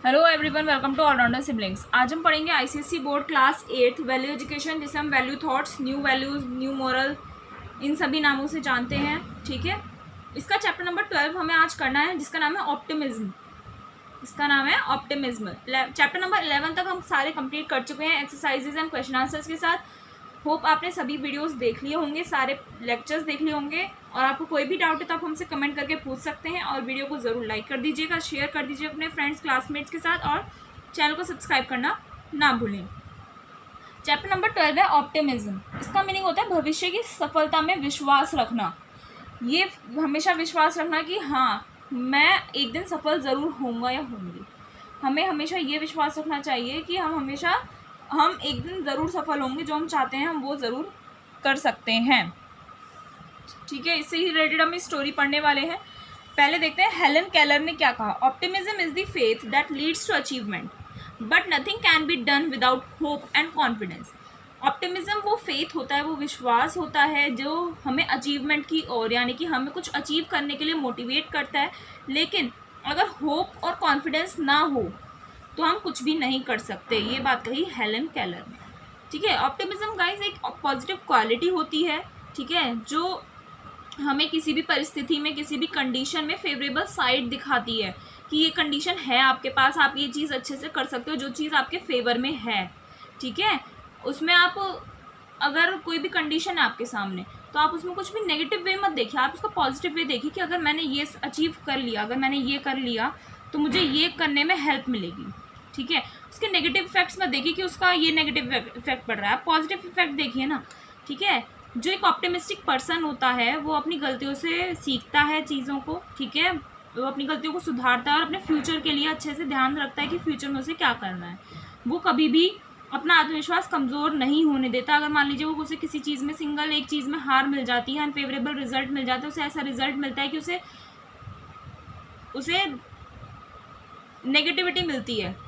Hello everyone, welcome to allrounder siblings. आज हम पढ़ेंगे ICSE board class 8 value education, जिसे हम value thoughts, new values, new moral, इन सभी नामों से जानते हैं। ठीक है, इसका चैप्टर नंबर 12 हमें आज करना है, जिसका नाम है ऑप्टिमिज्म। इसका नाम है ऑप्टिमिज्म। चैप्टर नंबर 11 तक हम सारे कंप्लीट कर चुके हैं एक्सरसाइजेज एंड क्वेश्चन आंसर्स के साथ। होप आपने सभी वीडियोस देख लिए होंगे, सारे लेक्चर्स देख लिए होंगे, और आपको कोई भी डाउट है तो आप हमसे कमेंट करके पूछ सकते हैं। और वीडियो को ज़रूर लाइक कर दीजिएगा, शेयर कर दीजिए अपने फ्रेंड्स क्लासमेट्स के साथ, और चैनल को सब्सक्राइब करना ना भूलें। चैप्टर नंबर 12 है ऑप्टिमिज्म। इसका मीनिंग होता है भविष्य की सफलता में विश्वास रखना। ये हमेशा विश्वास रखना कि हाँ, मैं एक दिन सफल ज़रूर होऊंगा या होंगी। हमें हमेशा ये विश्वास रखना चाहिए कि हम एक दिन ज़रूर सफल होंगे, जो हम चाहते हैं हम वो ज़रूर कर सकते हैं। ठीक है, इससे ही रिलेटेड हम स्टोरी पढ़ने वाले हैं। पहले देखते हैं हेलन केलर ने क्या कहा। Optimism is the faith that leads to achievement, but nothing can be done without hope and confidence. Optimism वो फेथ होता है, वो विश्वास होता है जो हमें अचीवमेंट की ओर, यानी कि हमें कुछ अचीव करने के लिए मोटिवेट करता है। लेकिन अगर होप और कॉन्फिडेंस ना हो तो हम कुछ भी नहीं कर सकते। ये बात कही हेलन केलर ने। ठीक है, ऑप्टिमिज्म गाइस एक पॉजिटिव क्वालिटी होती है, ठीक है, जो हमें किसी भी परिस्थिति में, किसी भी कंडीशन में फेवरेबल साइड दिखाती है कि ये कंडीशन है आपके पास, आप ये चीज़ अच्छे से कर सकते हो, जो चीज़ आपके फेवर में है। ठीक है, उसमें आप अगर कोई भी कंडीशन है आपके सामने, तो आप उसमें कुछ भी नेगेटिव वे मत देखिए, आप उसका पॉजिटिव वे देखिए कि अगर मैंने ये अचीव कर लिया, अगर मैंने ये कर लिया तो मुझे ये करने में हेल्प मिलेगी। ठीक है, उसके नेगेटिव इफेक्ट्स मत देखिए कि उसका ये नेगेटिव इफेक्ट पड़ रहा है, आप पॉजिटिव इफेक्ट देखिए ना। ठीक है, जो एक ऑप्टिमिस्टिक पर्सन होता है वो अपनी गलतियों से सीखता है चीज़ों को। ठीक है, वो अपनी गलतियों को सुधारता है और अपने फ्यूचर के लिए अच्छे से ध्यान रखता है कि फ्यूचर में उसे क्या करना है। वो कभी भी अपना आत्मविश्वास कमज़ोर नहीं होने देता। अगर मान लीजिए वो उसे किसी चीज़ में, सिंगल एक चीज़ में हार मिल जाती है, अनफेवरेबल रिजल्ट मिल जाता है, उसे ऐसा रिजल्ट मिलता है कि उसे नेगेटिविटी मिलती है,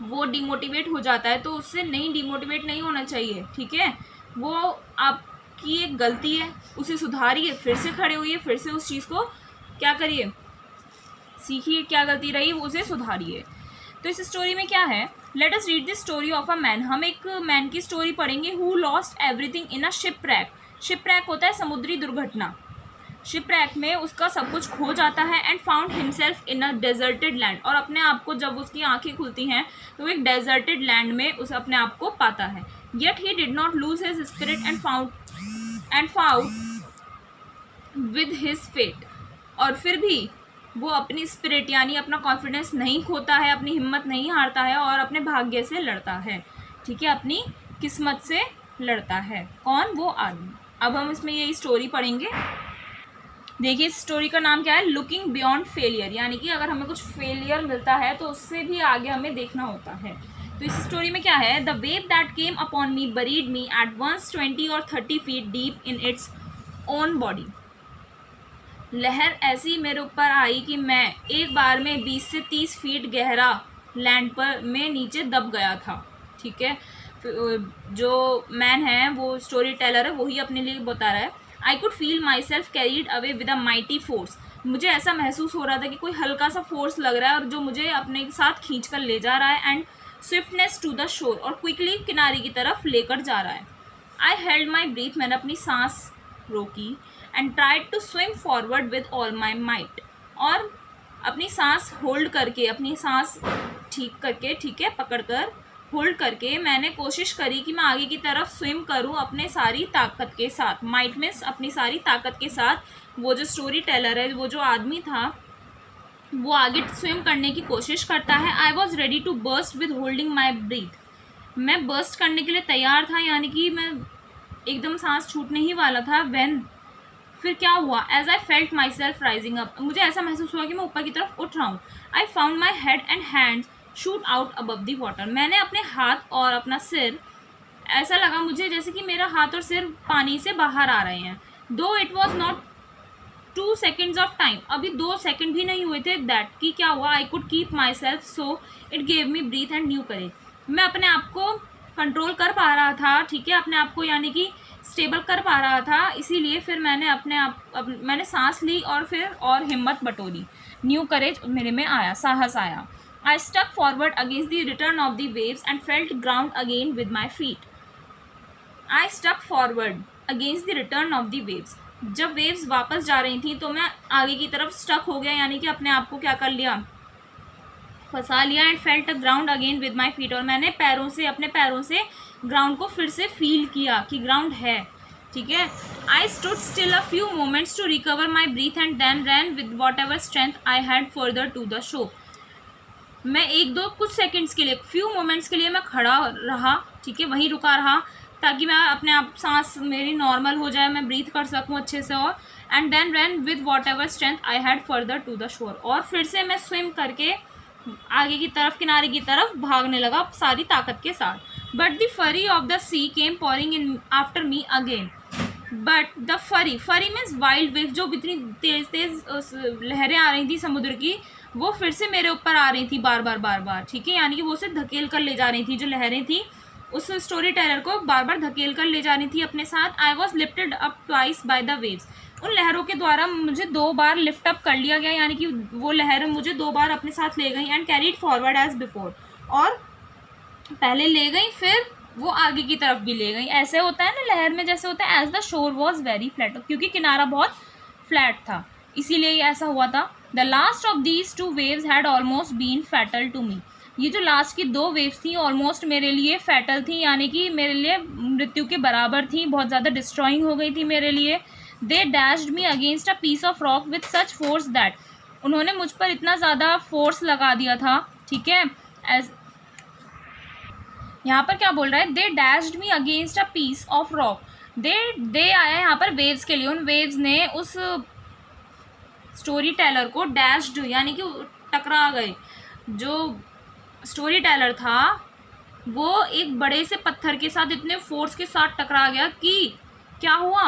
वो डिमोटिवेट हो जाता है। तो उससे नहीं, डिमोटिवेट नहीं होना चाहिए। ठीक है, वो आपकी एक गलती है, उसे सुधारिए, फिर से खड़े होइए, फिर से उस चीज़ को क्या करिए, सीखिए क्या गलती रही वो उसे सुधारिए। तो इस स्टोरी में क्या है, let us read the story of a man. हम एक मैन की स्टोरी पढ़ेंगे हु लॉस्ट एवरीथिंग इन अ शिपरैक। शिपरैक होता है समुद्री दुर्घटना। शिपरैक में उसका सब कुछ खो जाता है and found himself in a deserted land. और अपने आप को, जब उसकी आंखें खुलती हैं तो वो एक डेजर्टेड लैंड में उस अपने आप को पाता है। Yet he did not lose his spirit and fought with his fate. और फिर भी वो अपनी स्पिरिट यानी अपना कॉन्फिडेंस नहीं खोता है, अपनी हिम्मत नहीं हारता है और अपने भाग्य से लड़ता है। ठीक है, अपनी किस्मत से लड़ता है। कौन? वो आदमी। अब हम इसमें ये स्टोरी पढ़ेंगे। देखिए, इस स्टोरी का नाम क्या है, लुकिंग बियॉन्ड फेलियर। यानी कि अगर हमें कुछ फेलियर मिलता है तो उससे भी आगे हमें देखना होता है। तो इस स्टोरी में क्या है, the wave that came upon me buried me at once 20 और 30 feet deep in its own body. लहर ऐसी मेरे ऊपर आई कि मैं एक बार में 20 से 30 फीट गहरा लैंड पर में नीचे दब गया था। ठीक है, जो मैन है, वो स्टोरी टेलर है, वही अपने लिए बता रहा है। I could feel my self carried away with a mighty force. मुझे ऐसा महसूस हो रहा था कि कोई हल्का सा फोर्स लग रहा है और जो मुझे अपने साथ खींच कर ले जा रहा है। And swiftness to the shore, और क्विकली किनारे की तरफ लेकर जा रहा है। आई हेल्ड माई ब्रीथ, मैंने अपनी सांस रोकी। And tried to swim forward with all my might, और अपनी सांस होल्ड करके, अपनी सांस ठीक करके, ठीक है, पकड़कर होल्ड करके मैंने कोशिश करी कि मैं आगे की तरफ स्विम करूं अपने सारी ताकत के साथ। माइट मीन्स अपनी सारी ताकत के साथ। वो जो स्टोरी टेलर है, वो जो आदमी था, वो आगे स्विम करने की कोशिश करता है। I was ready to burst with holding my breath. मैं बर्स्ट करने के लिए तैयार था, यानी कि मैं एकदम सांस छूटने ही वाला था। व्हेन, फिर क्या हुआ, as I felt myself rising up, मुझे ऐसा महसूस हुआ कि मैं ऊपर की तरफ उठ रहा हूँ। I found my head and hands shoot out above the water. मैंने अपने हाथ और अपना सिर, ऐसा लगा मुझे जैसे कि मेरा हाथ और सिर पानी से बाहर आ रहे हैं। दो it was not 2 seconds of time, अभी 2 सेकेंड भी नहीं हुए थे दैट कि क्या हुआ, I could keep myself, so it gave me breath and new courage. मैं अपने आप को कंट्रोल कर पा रहा था। ठीक है, अपने आप को यानी कि स्टेबल कर पा रहा था, इसीलिए फिर मैंने सांस ली और फिर और हिम्मत बटोरी। न्यू करेज मेरे में आया, साहस आया। I stuck forward against the return of the waves and felt ground again with my feet. I stuck forward against the return of the waves. जब वेव्स वापस जा रही थी तो मैं आगे की तरफ स्टक हो गया, यानी कि अपने आप को क्या कर लिया, फंसा लिया। And felt ground again with my feet, और मैंने अपने पैरों से ग्राउंड को फिर से फील किया कि ग्राउंड है, ठीक है। I stood still a few moments to recover my breath and then ran with whatever strength I had further to the shore. मैं कुछ सेकेंड्स के लिए, फ्यू मोमेंट्स के लिए मैं खड़ा रहा, ठीक है, वहीं रुका रहा ताकि मैं अपने आप सांस मेरी नॉर्मल हो जाए, मैं ब्रीथ कर सकूं अच्छे से। और and then run with whatever strength I had further to the shore, और फिर से मैं स्विम करके आगे की तरफ, किनारे की तरफ भागने लगा सारी ताकत के साथ। But the fury of the sea came pouring in after me again. But the fury means wild wave, जो इतनी तेज तेज लहरें आ रही थी समुद्र की, वो फिर से मेरे ऊपर आ रही थी बार बार, ठीक है, यानी कि वो उसे धकेल कर ले जा रही थी। जो लहरें थी उस स्टोरी टेलर को बार बार धकेल कर ले जानी थी अपने साथ। I was lifted up twice by the waves, उन लहरों के द्वारा मुझे 2 बार लिफ्ट अप कर लिया गया, यानी कि वो लहरें मुझे 2 बार अपने साथ ले गई। And carried forward as before, और पहले ले गई फिर वो आगे की तरफ भी ले गई। ऐसे होता है ना लहर में, जैसे होता है as the shore was very flat, क्योंकि किनारा बहुत फ्लैट था, इसीलिए ये ऐसा हुआ था। The last of these 2 waves had almost been fatal to me, ये जो लास्ट की 2 वेव्स थी ऑलमोस्ट मेरे लिए फैटल थी, यानी कि मेरे लिए मृत्यु के बराबर थी, बहुत ज़्यादा डिस्ट्रॉइंग हो गई थी मेरे लिए। They dashed me against a piece of rock with such force that, उन्होंने मुझ पर इतना ज़्यादा फोर्स लगा दिया था, ठीक है। एज यहाँ पर क्या बोल रहा है, they dashed me against a piece of rock, दे आया है यहाँ पर वेव्स के लिए, उन वेव्स ने उस स्टोरी टेलर को डैश्ड, यानी कि टकरा गए। जो स्टोरी टेलर था वो एक बड़े से पत्थर के साथ इतने फोर्स के साथ टकरा गया कि क्या हुआ,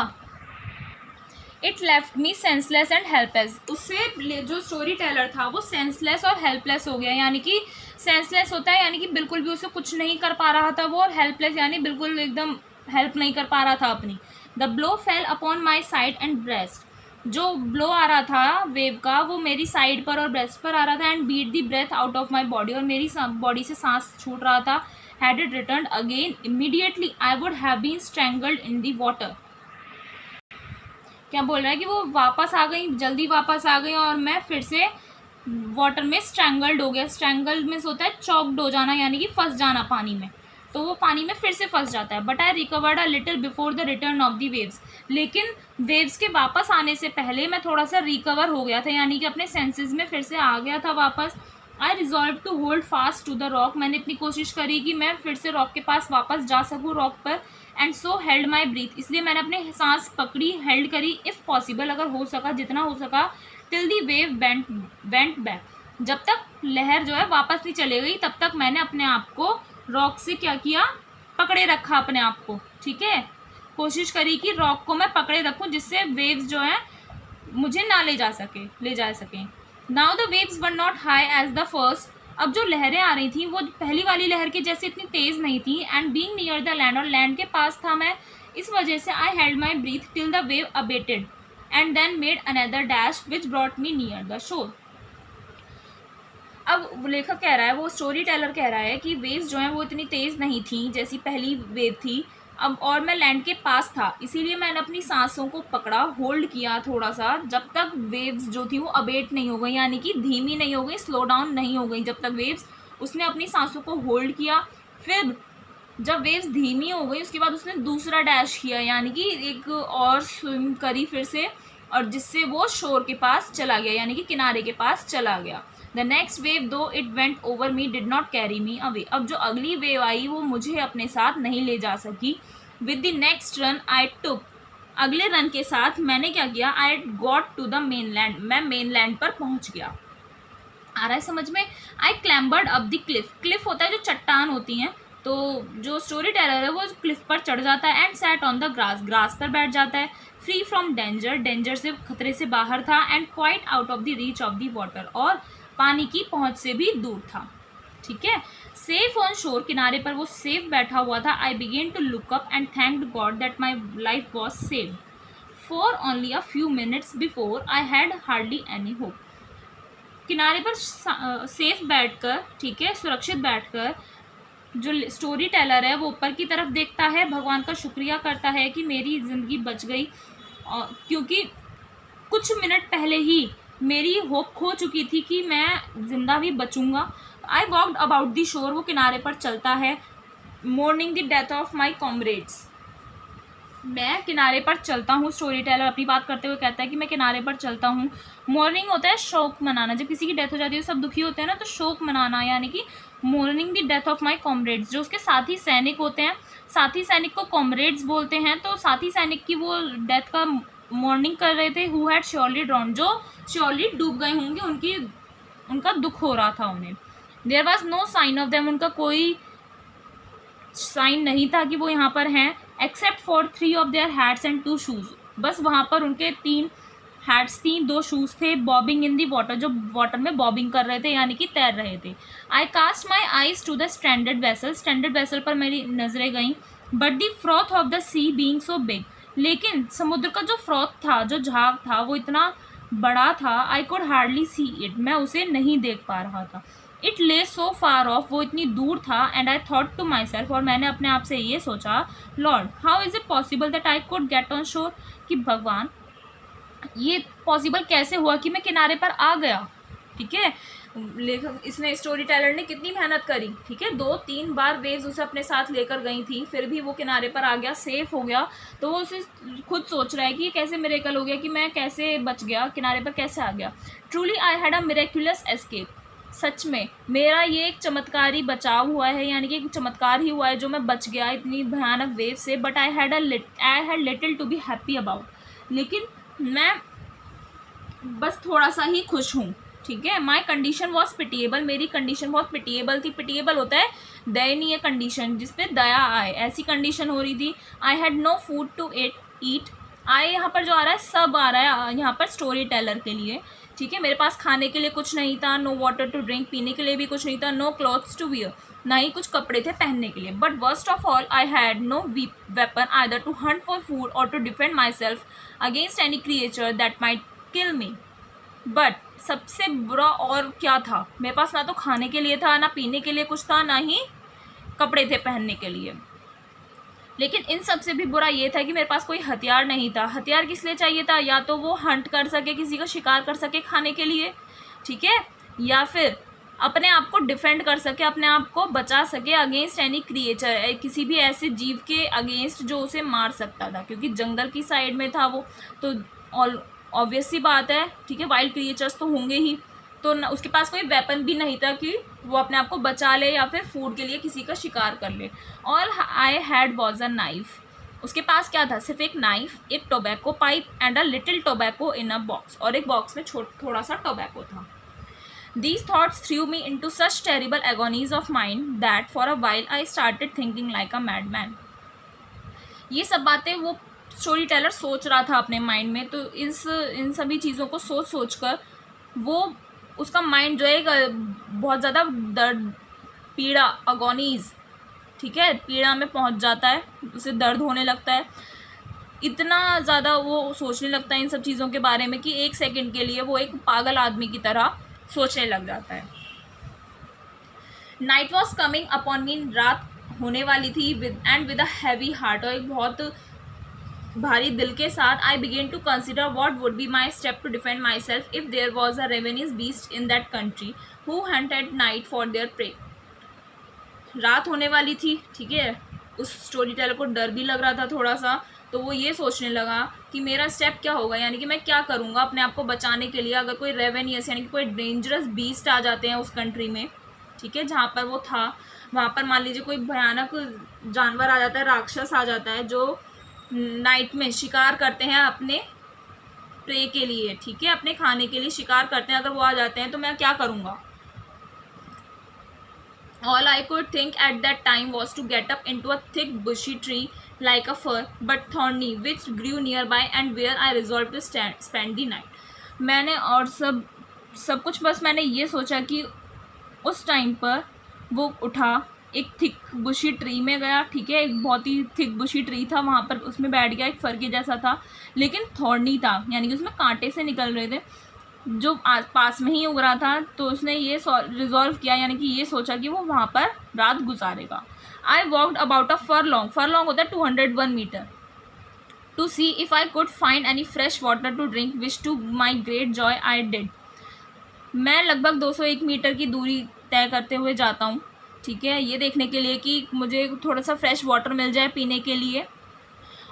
it left me senseless and helpless, उससे जो स्टोरी टेलर था वो सेंसलेस और हेल्पलेस हो गया। यानी कि सेंसलेस होता है यानी कि बिल्कुल भी उसे कुछ नहीं कर पा रहा था वो, और हेल्पलेस यानी बिल्कुल एकदम हेल्प नहीं कर पा रहा था अपनी। The blow fail upon my side and breast, जो ब्लो आ रहा था वेव का वो मेरी साइड पर और ब्रेस्ट पर आ रहा था। And beat the breath out of my body, और मेरी बॉडी से सांस छूट रहा था। Had it return again immediately I would have been strangled in the water, क्या बोल रहा है कि वो वापस आ गई, जल्दी वापस आ गई, और मैं फिर से वाटर में स्ट्रैंगल्ड हो गया। स्ट्रैंगल्ड में होता है चॉक्ड हो जाना, यानी कि फंस जाना पानी में, तो वो पानी में फिर से फंस जाता है। But I recovered a little before the return of the waves, लेकिन वेव्स के वापस आने से पहले मैं थोड़ा सा रिकवर हो गया था, यानी कि अपने सेंसेस में फिर से आ गया था वापस। I resolve to hold fast to the rock, मैंने इतनी कोशिश करी कि मैं फिर से रॉक के पास वापस जा सकूँ, रॉक पर। And so held my breath, इसलिए मैंने अपने सांस पकड़ी, हेल्ड करी, इफ़ पॉसिबल, अगर हो सका, जितना हो सका, till the wave went back, जब तक लहर जो है वापस नहीं चले गई तब तक मैंने अपने आप को रॉक से क्या किया, पकड़े रखा अपने आप को, ठीक है। कोशिश करी कि रॉक को मैं पकड़े रखूं जिससे वेव्स जो है मुझे ना ले जा सकें। Now the waves were not high as the first, अब जो लहरें आ रही थी वो पहली वाली लहर के जैसे इतनी तेज़ नहीं थी। And being near the land, और लैंड के पास था मैं, इस वजह से I held my breath till the wave abated and then made another dash which brought me near the shore. अब लेखक कह रहा है, वो स्टोरी टेलर कह रहा है कि वेव्स जो हैं वो इतनी तेज़ नहीं थी जैसी पहली वेव थी, अब और मैं लैंड के पास था, इसीलिए मैंने अपनी सांसों को पकड़ा, होल्ड किया थोड़ा सा, जब तक वेव्स जो थी वो अबेट नहीं हो गई, यानी कि धीमी नहीं हो गई, स्लो डाउन नहीं हो गई, जब तक वेव्स, उसने अपनी सांसों को होल्ड किया। फिर जब वेव्स धीमी हो गई उसके बाद उसने दूसरा डैश किया, यानी कि एक और स्विम करी फिर से, और जिससे वो शोर के पास चला गया, यानी कि किनारे के पास चला गया। द नेक्स्ट वेव दो it went over me did not carry me away, अब जो अगली वेव आई वो मुझे अपने साथ नहीं ले जा सकी। With the next run I took, अगले रन के साथ मैंने क्या किया, I got to the mainland, मैं मेन लैंड पर पहुंच गया। आ रहा है समझ में। I clambered up the cliff, cliff होता है जो चट्टान होती हैं, तो जो स्टोरी टेलर है वो क्लिफ पर चढ़ जाता है। And sat on the grass, grass पर बैठ जाता है। फ्री फ्रॉम डेंजर, डेंजर से, खतरे से बाहर था। And quite out of the reach of the water, और पानी की पहुंच से भी दूर था, ठीक है। सेफ ऑन शोर, किनारे पर वो सेफ बैठा हुआ था। I began to look up and thanked God that my life was saved for only a few minutes before I had hardly any hope. किनारे पर सेफ बैठकर, ठीक है, सुरक्षित बैठकर जो स्टोरी टेलर है वो ऊपर की तरफ देखता है, भगवान का शुक्रिया करता है कि मेरी ज़िंदगी बच गई, क्योंकि कुछ मिनट पहले ही मेरी होप खो चुकी थी कि मैं ज़िंदा भी बचूंगा। I walked about the shore, वो किनारे पर चलता है, mourning the death of my comrades, मैं किनारे पर चलता हूँ। स्टोरी टेलर अपनी बात करते हुए कहता है कि मैं किनारे पर चलता हूँ। मॉर्निंग होता है शोक मनाना, जब किसी की डेथ हो जाती है सब दुखी होते हैं ना, तो शोक मनाना, यानी कि morning the death of my comrades, जो उसके साथी सैनिक होते हैं, साथी सैनिक को कॉमरेड्स बोलते हैं, तो साथी सैनिक की वो डेथ का मॉर्निंग कर रहे थे, हु हैड श्योरली ड्रॉन, जो श्योरली डूब गए होंगे, उनका दुख हो रहा था उन्हें। There was no sign of them, उनका कोई साइन नहीं था कि वो यहाँ पर हैं, except for 3 of their hats and 2 shoes, बस वहाँ पर उनके 3 हैट्स थी, 2 शूज़ थे, बॉबिंग इन दी वाटर, जो वाटर में बॉबिंग कर रहे थे, यानी कि तैर रहे थे। I cast my eyes to the stranded vessel पर मेरी नज़रें गईं, but the froth of the sea being so big, लेकिन समुद्र का जो फ्रॉथ था, जो झाग था, वो इतना बड़ा था, I could hardly see it, मैं उसे नहीं देख पा रहा था। इट ले सो फार ऑफ, वो इतनी दूर था, and I thought to myself, और मैंने अपने आप से ये सोचा, Lord how is it possible that I could get on shore, कि भगवान ये पॉसिबल कैसे हुआ कि मैं किनारे पर आ गया। ठीक है, लेखक इसने स्टोरी टेलर ने कितनी मेहनत करी, ठीक है, 2-3 बार वेव्स उसे अपने साथ लेकर गई थी, फिर भी वो किनारे पर आ गया, सेफ हो गया, तो वो उसे खुद सोच रहा है कि ये कैसे मिरेकल हो गया, कि मैं कैसे बच गया, किनारे पर कैसे आ गया। Truly I had a miraculous escape, सच में मेरा ये एक चमत्कारी बचाव हुआ है, यानी कि एक चमत्कार ही हुआ है जो मैं बच गया इतनी भयानक वेव से। But I had little to be happy about, लेकिन मैं बस थोड़ा सा ही खुश हूँ। ठीक है, माई कंडीशन वॉज पिटिएबल, मेरी कंडीशन बहुत पिटिएबल थी। पिटिएबल होता है दयनीय कंडीशन, जिसपे दया आए, ऐसी कंडीशन हो रही थी। I had no food to eat, I यहाँ पर जो आ रहा है सब आ रहा है यहाँ पर स्टोरी टेलर के लिए। ठीक है, मेरे पास खाने के लिए कुछ नहीं था, नो वाटर टू ड्रिंक, पीने के लिए भी कुछ नहीं था, नो क्लॉथ्स टू वियर, ना ही कुछ कपड़े थे पहनने के लिए। But worst of all I had no weapon either to hunt for food और to defend myself against any creature that might kill me. But सबसे बुरा और क्या था, मेरे पास ना तो खाने के लिए था, ना पीने के लिए कुछ था, ना ही कपड़े थे पहनने के लिए। लेकिन इन सब से भी बुरा ये था कि मेरे पास कोई हथियार नहीं था। हथियार किस लिए चाहिए था, या तो वो हंट कर सके, किसी का शिकार कर सके खाने के लिए, ठीक है, या फिर अपने आप को डिफेंड कर सके, अपने आप को बचा सके अगेंस्ट एनी क्रिएचर, किसी भी ऐसे जीव के अगेंस्ट जो उसे मार सकता था, क्योंकि जंगल की साइड में था वो, तो ऑब्वियस सी बात है, ठीक है, वाइल्ड क्रिएचर्स तो होंगे ही, तो उसके पास कोई वेपन भी नहीं था कि वो अपने आप को बचा ले या फिर फूड के लिए किसी का शिकार कर ले। All I had was a knife, उसके पास क्या था, सिर्फ एक नाइफ, एक tobacco pipe and a little tobacco in a box, और एक बॉक्स में थोड़ा सा टोबैको था। These thoughts threw me into such terrible agonies of mind that for a while I started thinking like a madman. ये सब बातें वो स्टोरी टेलर सोच रहा था अपने माइंड में, तो इन सभी चीज़ों को सोच कर वो उसका माइंड जो है बहुत ज़्यादा दर्द, पीड़ा, अगोनीज, ठीक है, पीड़ा में पहुंच जाता है, उसे दर्द होने लगता है, इतना ज़्यादा वो सोचने लगता है इन सब चीज़ों के बारे में कि एक सेकंड के लिए वो एक पागल आदमी की तरह सोचने लग जाता है। नाइट वॉज कमिंग अपॉन मी, रात होने वाली थी, विद अ हैवी हार्ट, और एक बहुत भारी दिल के साथ। I began to consider what would be my step to defend myself if there was a ravenous beast in that country who hunt at night for their prey. रात होने वाली थी, ठीक है, उस स्टोरी टेलर को डर भी लग रहा था थोड़ा सा, तो वो ये सोचने लगा कि मेरा स्टेप क्या होगा, यानी कि मैं क्या करूँगा अपने आप को बचाने के लिए, अगर कोई रेवेनियस यानी कि कोई डेंजरस बीस्ट आ जाते हैं उस कंट्री में, ठीक है, जहाँ पर वो था, वहाँ पर मान लीजिए कोई भयानक जानवर आ जाता है, राक्षस आ जाता है जो नाइट में शिकार करते हैं अपने प्रे के लिए, ठीक है, अपने खाने के लिए शिकार करते हैं, अगर वो आ जाते हैं तो मैं क्या करूँगा। All I could think at that time was to get up into a thick bushy tree like a fir but thorny which grew nearby and where I resolved to spend the night. मैंने और सब कुछ बस मैंने ये सोचा कि उस टाइम पर वो उठा, एक थिक बुशी ट्री में गया, ठीक है, एक बहुत ही थिक बुशी ट्री था, वहाँ पर उसमें बैठ गया, एक फर के जैसा था लेकिन थॉर्नी था, यानी कि उसमें कांटे से निकल रहे थे, जो पास में ही उग रहा था, तो उसने ये रिजॉल्व किया, यानी कि ये सोचा कि वो वहाँ पर रात गुजारेगा. I walked about a furlong होता है 201 metre, to see if I could find any fresh water to drink, which to my great joy I did. मैं लगभग 201 मीटर की दूरी तय करते हुए जाता हूँ, ठीक है, ये देखने के लिए कि मुझे थोड़ा सा फ्रेश वाटर मिल जाए पीने के लिए.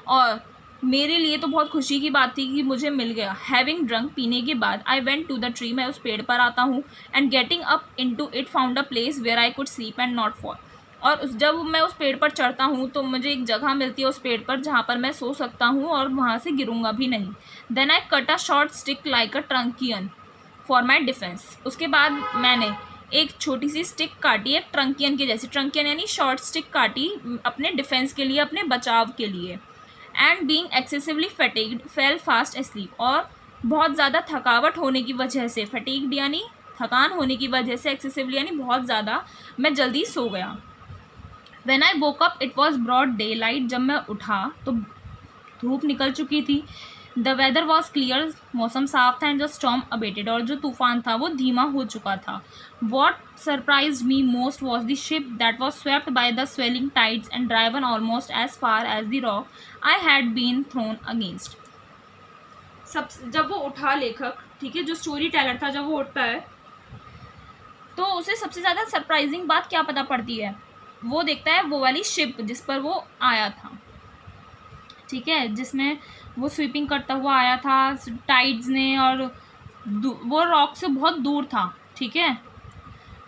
और मेरे लिए तो बहुत खुशी की बात थी कि मुझे मिल गया. हैविंग ड्रंक, पीने के बाद, I went to the tree, मैं उस पेड़ पर आता हूँ. And getting up into it found a place where I could sleep and not fall. और जब मैं उस पेड़ पर चढ़ता हूँ तो मुझे एक जगह मिलती है उस पेड़ पर जहाँ पर मैं सो सकता हूँ और वहाँ से गिरूँगा भी नहीं. Then I cut a short stick like a truncheon for my defence. उसके बाद मैंने एक छोटी सी स्टिक काटी, एक ट्रंकियन के जैसी, ट्रंकियन यानी शॉर्ट स्टिक काटी अपने डिफेंस के लिए, अपने बचाव के लिए. And being excessively fatigued fell fast asleep. और बहुत ज़्यादा थकावट होने की वजह से, फैटिग्ड यानी थकान होने की वजह से, एक्सेसिवली यानी बहुत ज़्यादा, मैं जल्दी सो गया. When I woke up it was broad day light. जब मैं उठा तो धूप निकल चुकी थी. द वेदर वॉज क्लियर, मौसम साफ था. एंड द स्टॉर्म अबेटेड, और जो तूफान था वो धीमा हो चुका था. What surprise me most was the ship that was swept by the swelling tides and driven almost as far as the rock I had been thrown against. जब वो उठा लेखक, ठीक है, जो स्टोरी टेलर था, जब वो उठता है तो उसे सबसे ज़्यादा सरप्राइजिंग बात क्या पता पड़ती है, वो देखता है वो वाली शिप जिस पर वो आया था, ठीक है, जिसमें वो स्वीपिंग करता हुआ आया था टाइड्स ने, और वो रॉक से बहुत दूर था, ठीक है,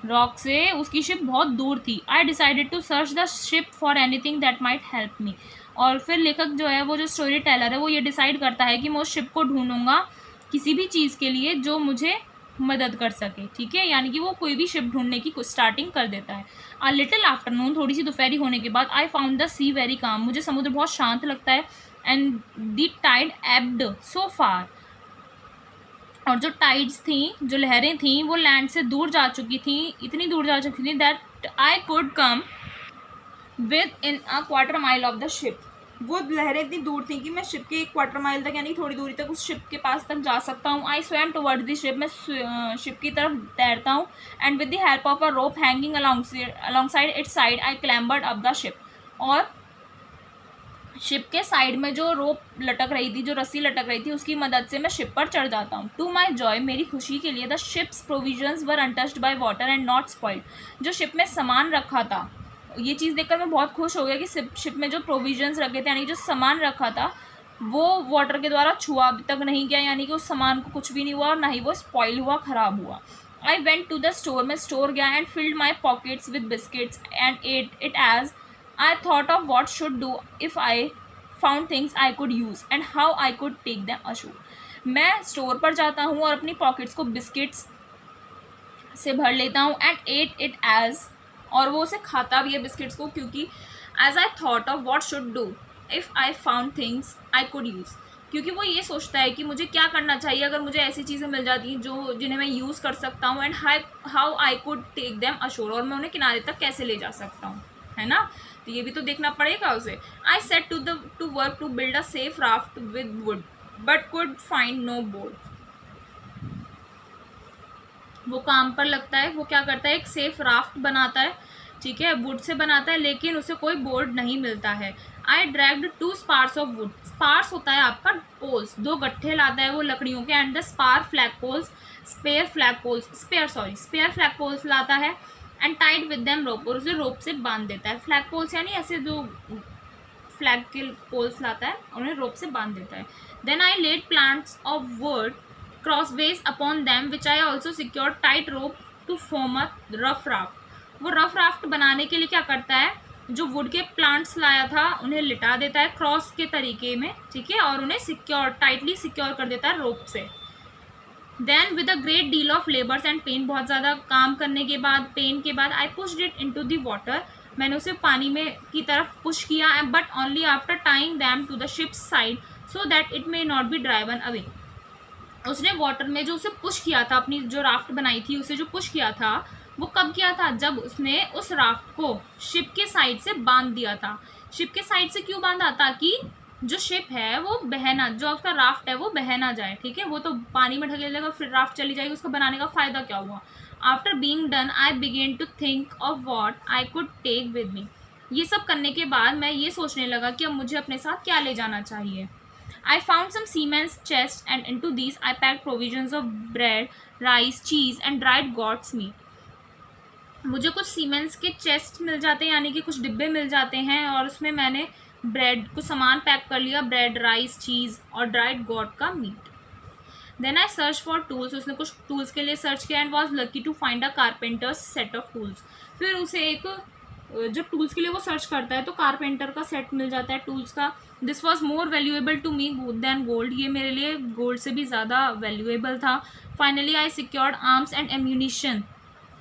रॉक से उसकी शिप बहुत दूर थी. I decided to search the ship for anything that might help me. और फिर लेखक जो है, वो जो स्टोरी टेलर है, वो ये डिसाइड करता है कि मैं उस शिप को ढूंढूंगा किसी भी चीज़ के लिए जो मुझे मदद कर सके, ठीक है, यानी कि वो कोई भी शिप ढूंढने की कुछ स्टार्टिंग कर देता है. अ लिटिल आफ्टरनून, थोड़ी सी दोपहरी होने के बाद, I found the sea very calm. मुझे समुद्र बहुत शांत लगता है. And the tide ebbed so far. और जो टाइड्स थी, जो लहरें थी, वो लैंड से दूर जा चुकी थी, इतनी दूर जा चुकी थी that I could come with in a quarter mile of the ship. वो लहरें इतनी दूर थी कि मैं शिप के 1/4 माइल तक, यानी थोड़ी दूरी तक उस शिप के पास तक जा सकता हूँ. I swam towards the ship, मैं शिप की तरफ तैरता हूँ. And with the help of a rope hanging alongside its side I clambered up the ship. और शिप के साइड में जो रोप लटक रही थी, जो रस्सी लटक रही थी, उसकी मदद से मैं शिप पर चढ़ जाता हूँ. टू माई जॉय, मेरी खुशी के लिए, the ships provisions were untouched by water and not spoiled. जो शिप में सामान रखा था, ये चीज़ देखकर मैं बहुत खुश हो गया कि शिप में जो प्रोविजंस रखे थे, यानी जो सामान रखा था, वो वाटर के द्वारा छुआ तक नहीं गया, यानी कि उस सामान को कुछ भी नहीं हुआ और ना ही वो स्पॉइल हुआ, ख़राब हुआ. I went to the store, मैं स्टोर गया. And filled my pockets with biscuits and ate it as I thought of what should do if I found things I could use and how I could take them ashore. मैं store पर जाता हूँ और अपनी pockets को biscuits से भर लेता हूँ. एंड एट इट एज, और वो उसे खाता भी है बिस्किट्स को, क्योंकि as I thought of what should do if I found things I could use. क्योंकि वो ये सोचता है कि मुझे क्या करना चाहिए अगर मुझे ऐसी चीज़ें मिल जाती हैं जो जिन्हें मैं यूज़ कर सकता हूँ. And how I could take them ashore, और मैं उन्हें किनारे तक कैसे ले जा सकता हूँ, है ना. तो ये भी तो देखना पड़ेगा उसे. I set to work to build a safe raft with wood but could find no board. वो काम पर लगता है, वो क्या करता है, एक सेफ राफ्ट बनाता है, ठीक है, वुड से बनाता है, लेकिन उसे कोई बोर्ड नहीं मिलता है. I dragged 2 spars of wood. Spars होता है आपका पोल्स, 2 गट्ठे लाता है वो लकड़ियों के. And the spare flag poles लाता है. And tied with them rope, और उसे रोप से बांध देता है. फ्लैग पोल्स यानी ऐसे जो फ्लैग के पोल्स लाता है, उन्हें रोप से बांध देता है. Then I laid planks of wood crossways upon them which I also secured tight rope to form a rough raft. वो रफ राफ्ट बनाने के लिए क्या करता है, जो वुड के प्लांट्स लाया था उन्हें लिटा देता है क्रॉस के तरीके में, ठीक है, और उन्हें टाइटली सिक्योर कर देता है रोप से. Then with a great deal of labours and pain, बहुत ज़्यादा काम करने के बाद, पेन के बाद, I pushed it into the water, मैंने उसे पानी में की तरफ पुश किया. But only after tying them to the ship's side so that it may not be driven away. उसने वाटर में जो उसे पुश किया था, अपनी जो राफ्ट बनाई थी उसे जो पुश किया था, वो कब किया था, जब उसने उस राफ्ट को शिप के साइड से बांध दिया था. शिप के साइड से क्यों बांधा, ताकि जो शिप है वो बहना, जो उसका राफ्ट है वो बह ना जाए, ठीक है, वो तो पानी में ढकेल देगा फिर राफ्ट चली जाएगी, उसको बनाने का फ़ायदा क्या हुआ। After being done I began to think of what I could take with me. ये सब करने के बाद मैं ये सोचने लगा कि अब मुझे अपने साथ क्या ले जाना चाहिए। I found some seamen's chest and into these I packed provisions of bread, rice, cheese and dried goat's meat. मुझे कुछ सीमेंस के चेस्ट मिल जाते हैं, यानी कि कुछ डिब्बे मिल जाते हैं, और उसमें मैंने ब्रेड कुछ सामान पैक कर लिया, ब्रेड, राइस, चीज़ और ड्राइड गॉट का meat. Then I search for tools, उसने कुछ टूल्स के लिए सर्च किया and was lucky to find a carpenter's set of tools. फिर उसे एक, जब टूल्स के लिए वो सर्च करता है तो कारपेंटर का सेट मिल जाता है टूल्स का। This was more valuable to me than gold, ये मेरे लिए गोल्ड से भी ज़्यादा वैल्यूएबल था। Finally I secured arms and ammunition.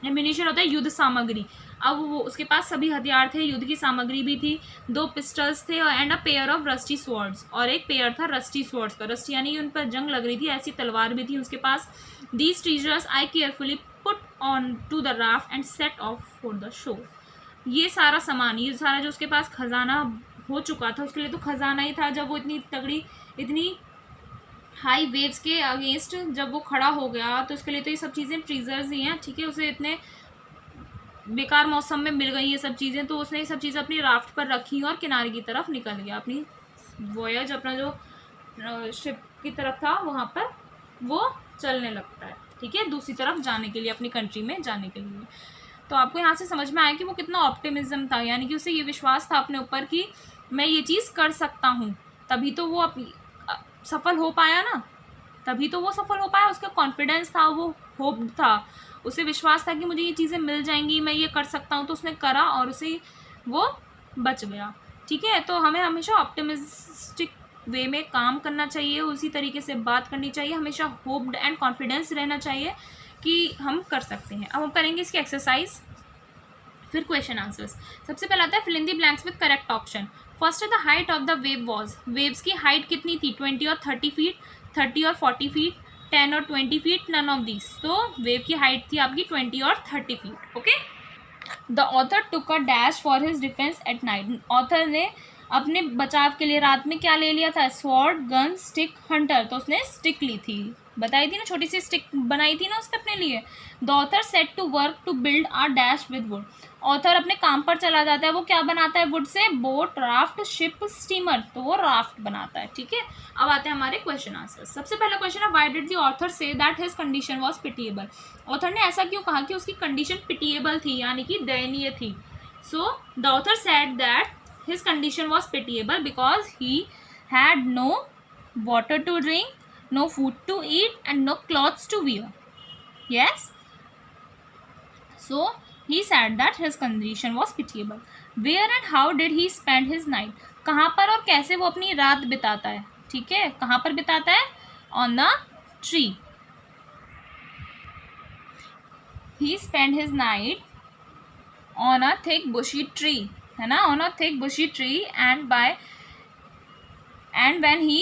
Ammunition होता है युद्ध सामग्री। अब वो उसके पास सभी हथियार थे, युद्ध की सामग्री भी थी, 2 पिस्टल्स थे and a pair of rusty swords, और एक पेयर था रस्टी स्वॉर्ड्स का। रस्टी यानी उन पर जंग लग रही थी, ऐसी तलवार भी थी उसके पास। These treasures I carefully put onto the raft and set off for the shore. ये सारा सामान, ये सारा जो उसके पास खजाना हो चुका था, उसके लिए तो खजाना ही था। जब वो इतनी तगड़ी, इतनी हाई वेव्स के अगेंस्ट जब वो खड़ा हो गया तो उसके लिए तो ये सब चीज़ें ट्रेजर्स ही हैं, ठीक है। उसे इतने बेकार मौसम में मिल गई ये सब चीज़ें, तो उसने ये सब चीज़ें अपनी राफ्ट पर रखी और किनारे की तरफ निकल गया। अपनी वॉयज, अपना जो शिप की तरफ था वहाँ पर वो चलने लगता है, ठीक है, दूसरी तरफ जाने के लिए, अपनी कंट्री में जाने के लिए। तो आपको यहाँ से समझ में आया कि वो कितना ऑप्टिमिज्म था, यानी कि उसे ये विश्वास था अपने ऊपर कि मैं ये चीज़ कर सकता हूँ, तभी तो वो सफल हो पाया ना, तभी तो वो सफल हो पाया। उसका कॉन्फिडेंस था, वो होप था, उसे विश्वास था कि मुझे ये चीज़ें मिल जाएंगी, मैं ये कर सकता हूँ, तो उसने करा और उसे वो बच गया, ठीक है। तो हमें हमेशा ऑप्टिमिस्टिक वे में काम करना चाहिए, उसी तरीके से बात करनी चाहिए, हमेशा होप्ड एंड कॉन्फिडेंस रहना चाहिए कि हम कर सकते हैं। अब हम करेंगे इसकी एक्सरसाइज, फिर क्वेश्चन आंसर्स। सबसे पहला आता है fill in the blanks with correct option. First the height of the wave was, waves की हाइट कितनी थी, 20 और 30 फीट, 30 और 40 फीट, 10 और 20 फीट, नन ऑफ दिस। तो वेव की हाइट थी आपकी 20 और 30 feet, okay. The author took a dash for his defence at night, author ने अपने बचाव के लिए रात में क्या ले लिया था, स्वॉर्ड, गन, स्टिक, हंटर, तो उसने स्टिक ली थी, बताई थी ना, छोटी सी स्टिक बनाई थी ना उसने अपने लिए। The author set to work to build a dash with wood, author अपने काम पर चला जाता है, वो क्या बनाता है would say, boat, raft, ship, steamer, तो वो राफ्ट बनाता है, ठीक है। अब आते हैं हमारे क्वेश्चन आंसर। सबसे पहला क्वेश्चन है why did the author say that his condition was pitiable, author ने ऐसा क्यों कहा कि उसकी कंडीशन पिटिएबल थी, यानी कि दयनीय थी। So the author said that his condition was pitiable because he had no water to drink, no food to eat and no clothes to wear. Yes, so he said that his condition was pitiable. Where and how did he spend his night, कहाँ पर और कैसे वो अपनी रात बिताता है, ठीक है, कहाँ पर बिताता है, on the tree. He spent his night on a thick bushy tree, है ना, on a thick bushy tree, and when he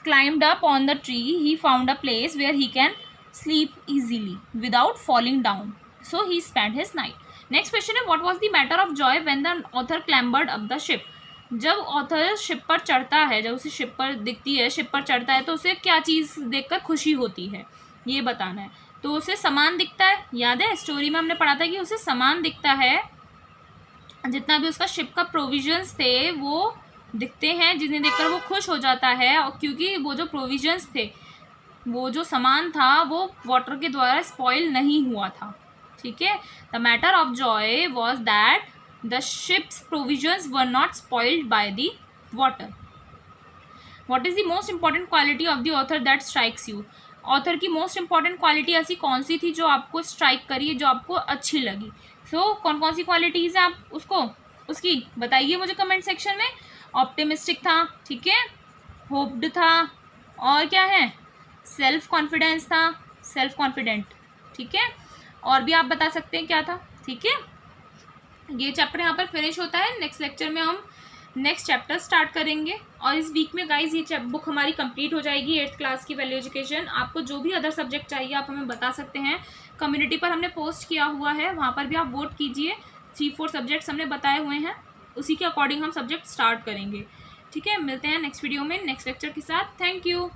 climbed up on the tree he found a place where he can sleep easily without falling down, so he spent his night. Next question है what was the matter of joy when the author clambered up the ship, जब author ship पर चढ़ता है, जब उसे ship पर दिखती है, शिप पर चढ़ता है, तो उसे क्या चीज़ देखकर खुशी होती है, ये बताना है। तो उसे सामान दिखता है, याद है स्टोरी में हमने पढ़ा था कि उसे सामान दिखता है, जितना भी उसका शिप का प्रोविजंस थे वो दिखते हैं, जिन्हें देखकर वो खुश हो जाता है, और क्योंकि वो जो प्रोविजंस थे, वो जो सामान था वो वाटर के द्वारा स्पॉइल नहीं हुआ था, ठीक है। The matter of Joy was that the ships provisions were not spoiled by the water. What is the most important quality of the author that strikes you, author की मोस्ट इंपॉर्टेंट क्वालिटी ऐसी कौन सी थी जो आपको strike करी, जो आपको अच्छी लगी। कौन कौन सी क्वालिटीज़ हैं आप उसकी बताइए मुझे कमेंट सेक्शन में। ऑप्टिमिस्टिक था, ठीक है, होप्ड था, और क्या है, सेल्फ कॉन्फिडेंस था, सेल्फ कॉन्फिडेंट, ठीक है, और भी आप बता सकते हैं क्या था, ठीक है। ये चैप्टर यहाँ पर फिनिश होता है। नेक्स्ट लेक्चर में हम नेक्स्ट चैप्टर स्टार्ट करेंगे, और इस वीक में गाइज ये बुक हमारी कंप्लीट हो जाएगी, 8th क्लास की वैल्यू एजुकेशन। आपको जो भी अदर सब्जेक्ट चाहिए आप हमें बता सकते हैं, कम्युनिटी पर हमने पोस्ट किया हुआ है, वहाँ पर भी आप वोट कीजिए। 3-4 सब्जेक्ट्स हमने बताए हुए हैं, उसी के अकॉर्डिंग हम सब्जेक्ट स्टार्ट करेंगे। ठीक है, मिलते हैं नेक्स्ट वीडियो में नेक्स्ट लेक्चर के साथ। Thank you.